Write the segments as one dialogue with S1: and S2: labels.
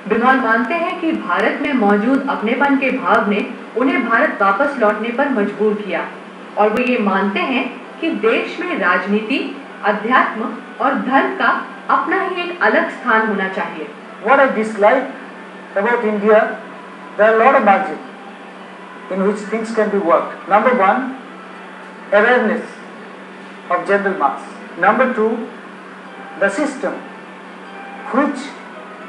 S1: बिनोल मानते हैं कि भारत में मौजूद अपनेपन के भाव ने उन्हें भारत वापस लौटने पर मजबूर किया और वो ये मानते हैं कि देश में राजनीति, अध्यात्म और धर्म का अपना ही एक अलग स्थान होना चाहिए।
S2: What I dislike about India, there are a lot of margins in which things can be worked. Number one, awareness of general mass. Number two, the system which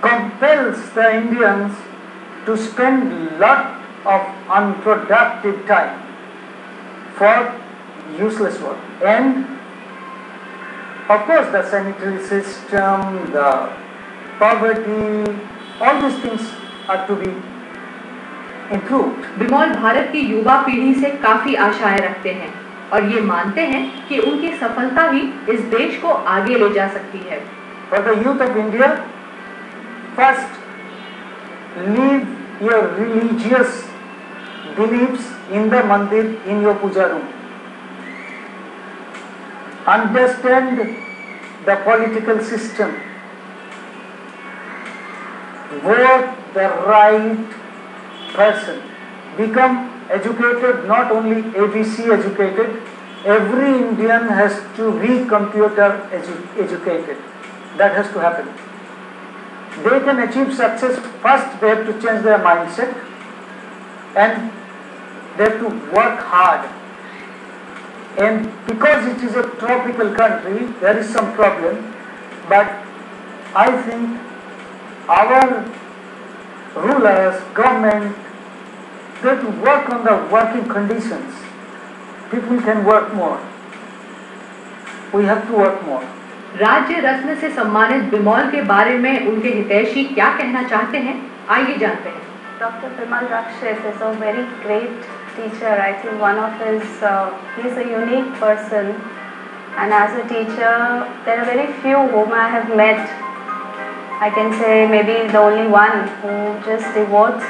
S2: compels the Indians to spend lot of unproductive time for useless work. And of course the sanitary system, the poverty, all these things are to be improved.
S1: Bimol Bharat की युवा पीढ़ी से काफी आशाएं रखते हैं और ये मानते हैं कि उनकी सफलता ही इस देश को आगे ले जा सकती है।
S2: For the youth of India, first leave your religious beliefs in the mandir, in your puja room. Understand the political system. Vote the right person. Become educated, not only ABC educated. Every Indian has to be computer educated. That has to happen. They can achieve success. First they have to change their mindset and they have to work hard. And because it is a tropical country, there is some problem, but I think our rulers, government, they have to work on the working conditions. People can work more. We have to work more.
S1: राज्य रत्न से सम्मानित बिमोल के बारे में उनके हितैषी क्या कहना चाहते हैं, आइए जानते हैं।
S3: Dr. Bimal Rakshit is a very great teacher. I think one of his, he's a unique person, and as a teacher, there are very few whom I have met. I can say maybe the only one who just devotes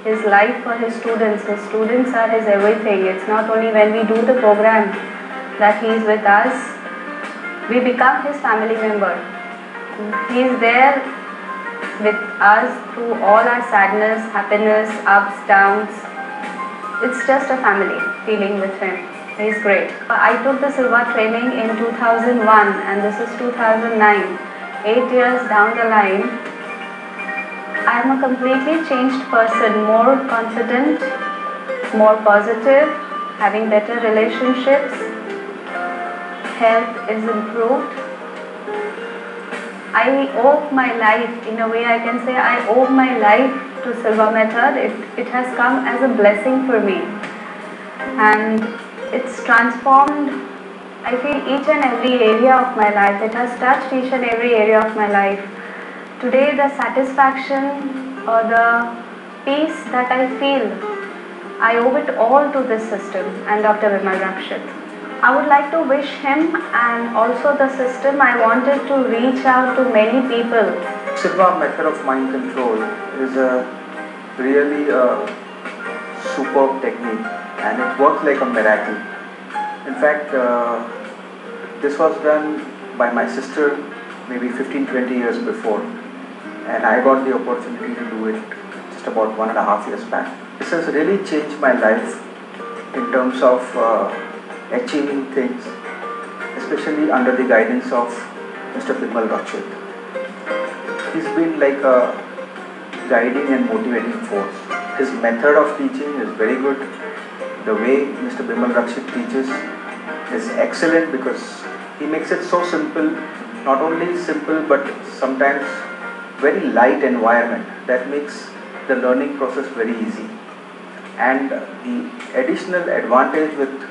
S3: his life for his students. His students are his everything. It's not only when we do the program that he is with us, we become his family member. He is there with us through all our sadness, happiness, ups, downs. It's just a family feeling with him. He is great. I took the Silva training in 2001 and this is 2009. 8 years down the line, I am a completely changed person, more confident, more positive, having better relationships, health is improved. I owe my life, in a way I can say I owe my life to Silva method. It has come as a blessing for me and it's transformed, I feel, each and every area of my life. It has touched each and every area of my life. Today the satisfaction or the peace that I feel, I owe it all to this system and Dr. Bimal Rakshit. I would like to wish him and also the system, I wanted to reach out to many people.
S4: Silva method of mind control is a really superb technique and it works like a miracle. In fact, this was done by my sister maybe 15-20 years before and I got the opportunity to do it just about 1.5 years back. This has really changed my life in terms of achieving things, especially under the guidance of Mr. Bimal Rakshit. He's been like a guiding and motivating force. His method of teaching is very good. The way Mr. Bimal Rakshit teaches is excellent because he makes it so simple, not only simple but sometimes very light environment that makes the learning process very easy. And the additional advantage with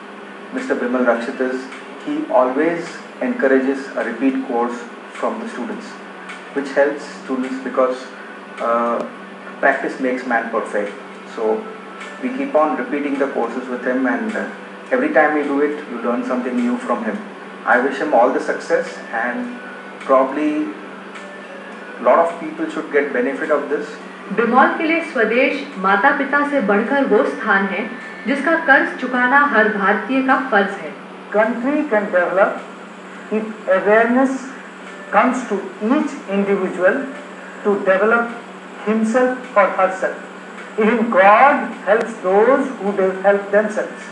S4: Mr. Bimal Rakshit is he always encourages a repeat course from the students, which helps students because practice makes man perfect. So we keep on repeating the courses with him and every time we do it, you learn something new from him. I wish him all the success and probably a lot of people should get benefit of this.
S1: Bimol के लिए स्वदेश माता पिता से बढ़कर वो स्थान है जिसका कर्ज चुकाना हर भारतीय का फर्ज है।
S2: Country can develop if awareness comes to each individual to develop himself or herself. Even God helps those who help themselves.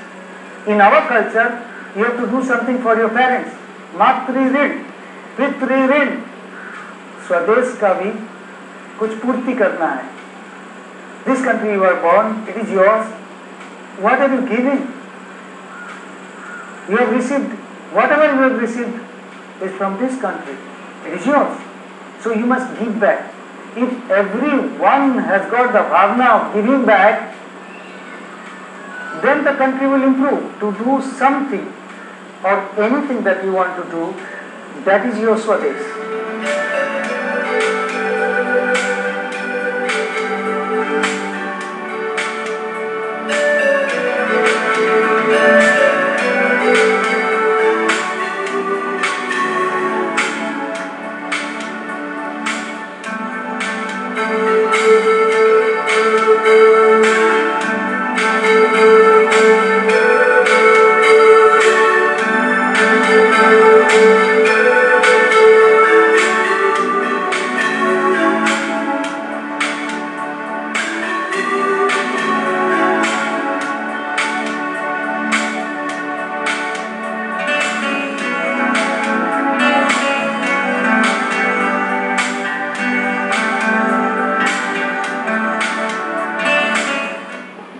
S2: In our culture, you have to do something for your parents. मातृ-ऋण, पितृ-ऋण, स्वदेश का भी कुछ पूर्ति करना है. This country you are born, it is yours. What are you giving? You have received, whatever you have received is from this country. It is yours. So you must give back. If everyone has got the bhavna of giving back, then the country will improve. To do something or anything that you want to do, that is your Swadesh.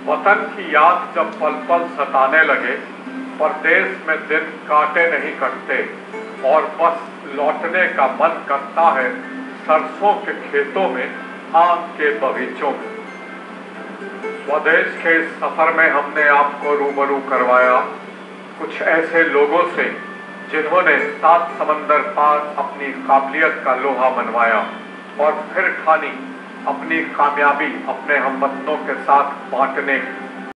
S5: वतन की याद जब पल पल सताने लगे, परदेश में दिन काटे नहीं कटते और बस लौटने का मन करता है सरसों के खेतों में, आम के बगीचों में। स्वदेश के इस सफर में हमने आपको रूबरू करवाया कुछ ऐसे लोगों से जिन्होंने 7 समंदर पार अपनी काबिलियत का लोहा मनवाया और फिर ठानी अपनी कामयाबी अपने हमवतनों के साथ बांटने की।